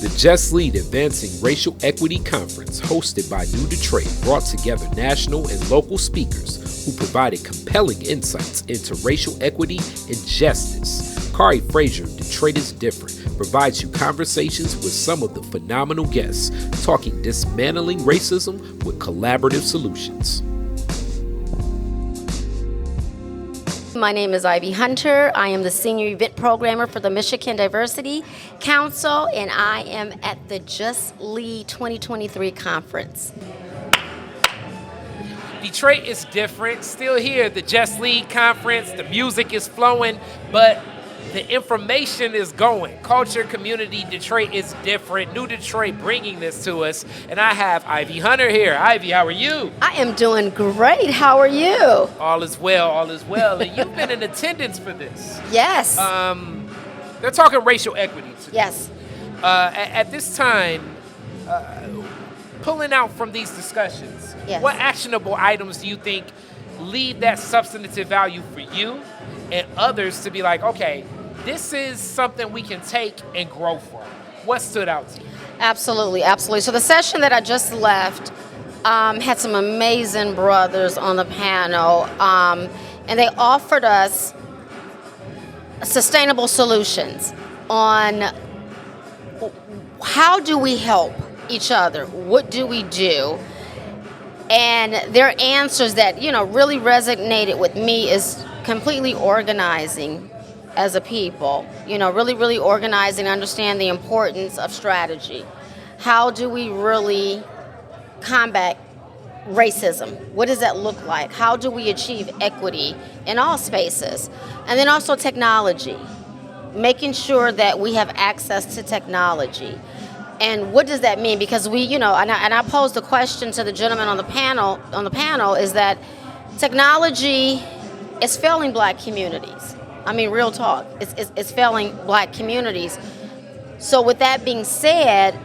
The Just Lead Advancing Racial Equity Conference, hosted by New Detroit, brought together national and local speakers who provided compelling insights into racial equity and justice. Khary Fraiser, Detroit is Different, provides you conversations with some of the phenomenal guests, talking dismantling racism with collaborative solutions. My name is Ivy Hunter. I am the Senior Event Programmer for the Michigan Diversity Council, and I am at the Just Lead 2023 conference. Detroit is different. Still here at the Just Lead conference. The music is flowing, but the information is going. Culture, community, Detroit is different. New Detroit bringing this to us. And I have Ivy Hunter here. Ivy, how are you? I am doing great. How are you? All is well, all is well. And you've been in attendance for this. Yes. They're talking racial equity today. Yes. At this time, pulling out from these discussions, yes, what actionable items do you think leave that substantive value for you and others to be like, okay, this is something we can take and grow from? What stood out to you? Absolutely, absolutely. So the session that I just left had some amazing brothers on the panel, and they offered us sustainable solutions on how do we help each other? What do we do? And their answers that, really resonated with me is completely organizing as a people, really organizing, understand the importance of strategy. How do we really combat racism? What does that look like? How do we achieve equity in all spaces? And then also technology, making sure that we have access to technology. And what does that mean? Because we, and I posed the question to the gentleman on the panel is that technology is failing Black communities. I mean, real talk. It's failing Black communities. So with that being said,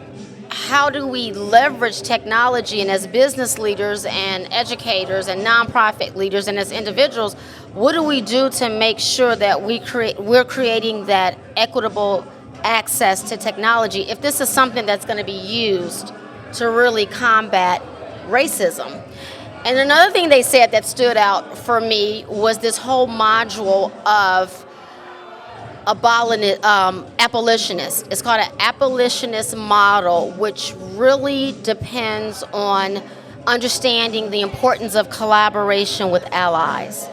how do we leverage technology? And as business leaders and educators and nonprofit leaders and as individuals, what do we do to make sure that we're creating that equitable access to technology if this is something that's going to be used to really combat racism? And another thing they said that stood out for me was this whole module of abolitionists. It's called an abolitionist model, which really depends on understanding the importance of collaboration with allies.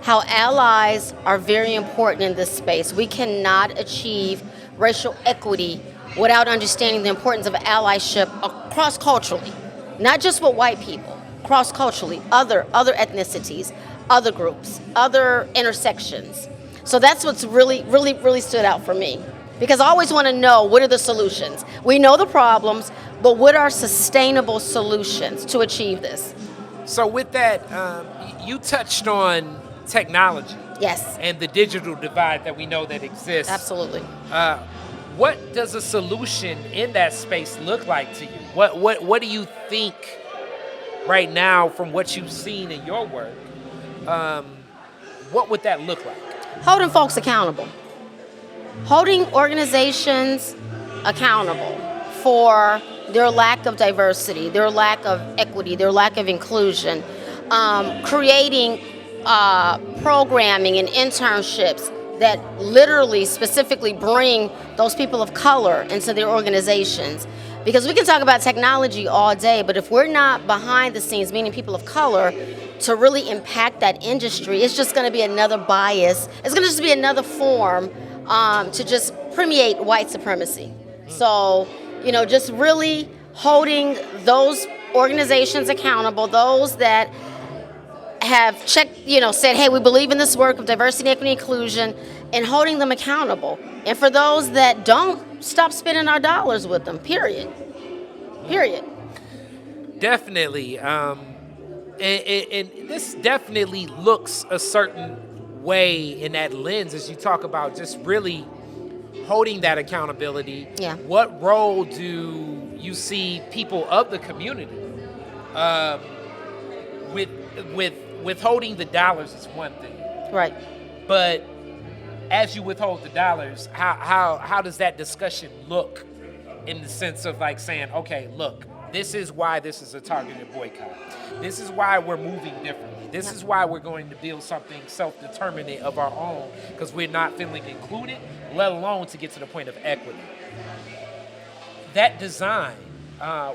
How allies are very important in this space. We cannot achieve racial equity without understanding the importance of allyship cross-culturally, not just with white people. Cross-culturally, other ethnicities, other groups, other intersections. So that's what's really stood out for me. Because I always want to know, what are the solutions? We know the problems, but what are sustainable solutions to achieve this? So with that, you touched on technology. Yes. And the digital divide that we know that exists. Absolutely. What does a solution in that space look like to you? What do you think right now, from what you've seen in your work, what would that look like? Holding folks accountable. Holding organizations accountable for their lack of diversity, their lack of equity, their lack of inclusion. Creating programming and internships that literally specifically bring those people of color into their organizations. Because we can talk about technology all day, but if we're not behind the scenes, meaning people of color, to really impact that industry, it's just going to be another bias. It's going to just be another form to just permeate white supremacy. So, just really holding those organizations accountable, those that have checked, said, hey, we believe in this work of diversity, equity, inclusion, and holding them accountable. And for those that don't, stop spending our dollars with them, period. Definitely. And this definitely looks a certain way in that lens as you talk about just really holding that accountability. Yeah. What role do you see people of the community with withholding the dollars is one thing. Right. But as you withhold the dollars, how does that discussion look in the sense of like saying, okay, look, this is why this is a targeted boycott. This is why we're moving differently. This is why we're going to build something self-determinate of our own, because we're not feeling included, let alone to get to the point of equity. That design,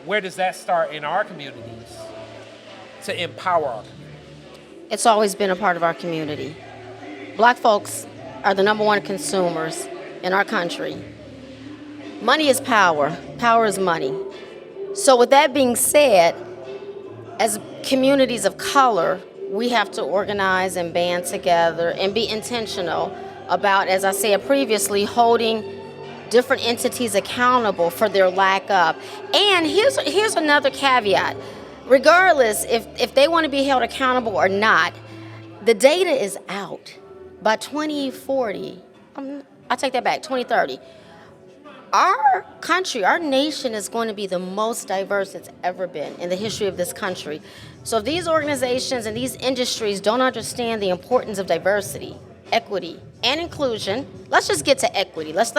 where does that start in our communities to empower our community? It's always been a part of our community. Black folks are the number one consumers in our country. Money is power. Power is money. So with that being said, as communities of color, we have to organize and band together and be intentional about, as I said previously, holding different entities accountable for their lack of. And here's another caveat. Regardless if they want to be held accountable or not, the data is out. By 2040, I take that back, 2030, our country, our nation is going to be the most diverse it's ever been in the history of this country. So if these organizations and these industries don't understand the importance of diversity, equity, and inclusion, let's just get to equity. Let's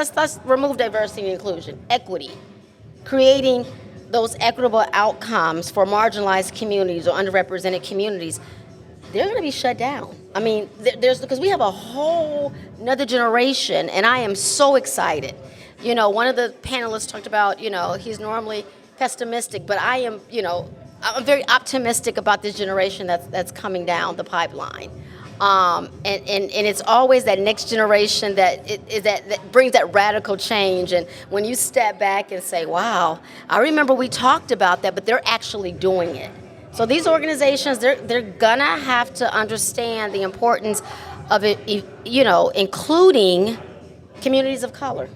remove diversity and inclusion. Equity, creating those equitable outcomes for marginalized communities or underrepresented communities, they're going to be shut down. I mean, because we have a whole another generation, and I am so excited. You know, one of the panelists talked about, he's normally pessimistic, but I am, I'm very optimistic about this generation that's coming down the pipeline. And it's always that next generation that brings that radical change. And when you step back and say, wow, I remember we talked about that, but they're actually doing it. So these organizations, they're gonna have to understand the importance of it, including communities of color.